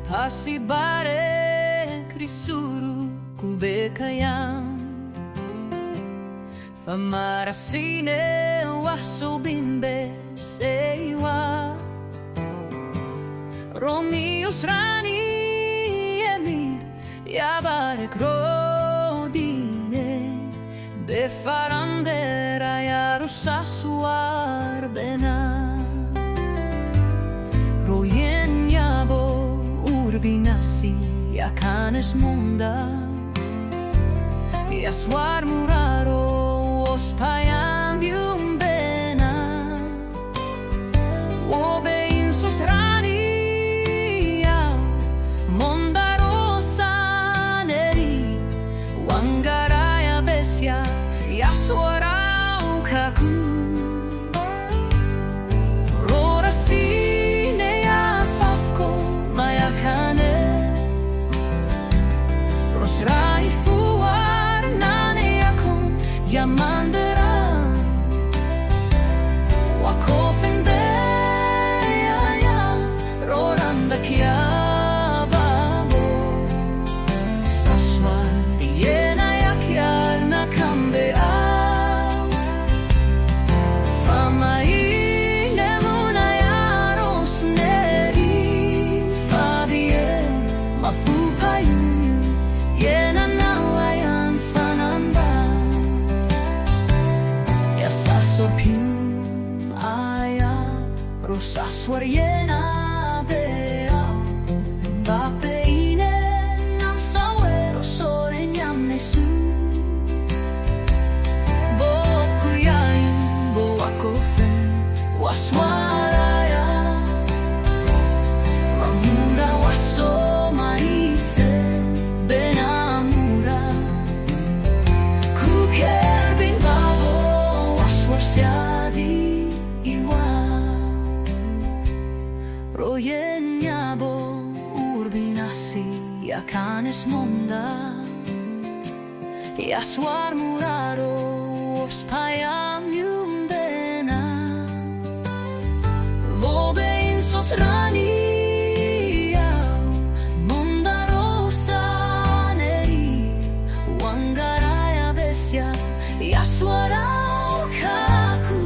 Hasibare krisuru kubekayam Famarasine waso bimbe seiwa Mios Rani emir yabare krodine Befarandera yarusasuar bena Royen yabo urbinasi yakanes munda Yaswar muraro ospayam yumbena Obe Insos Rani Yaswarau kaku Rora sine ya fafko mayakanes Rosrai fuar nane yakon yamandera Wakofende ya roranda kiababo Saswar yena yakyar na kambe Rosaswar yena beau Bapeine nam sawero soren yamnesu Bob kuyain bo akofen waswaraya Ramura waso maise benamura Kuker bin babo waswar siadi Royen yabo urbinasi yakanes munda Yaswar muraro ospayam yumbena Vobe Insos Rani Monda rosa neri Wangaraya besya Yaswarau kaku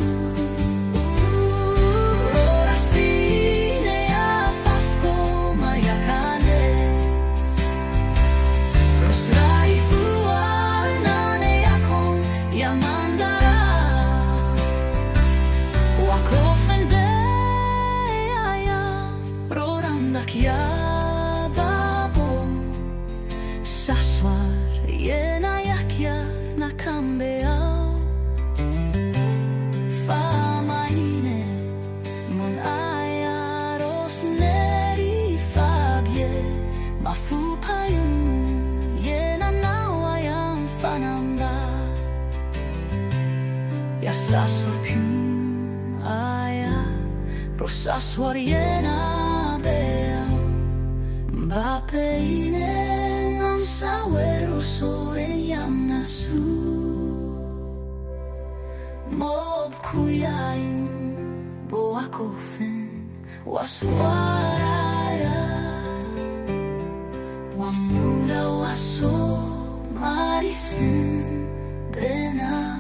Saswar yena yakyar na kambeao Famaine mon ayaros neri fabie Mafupayum yena nawayam fananda Yasaswar pium aya Rosaswar yena beao Bapeine Sawero soren yamnasu Mob kuyain bo akofen waswaraya Wamura waso marisen bena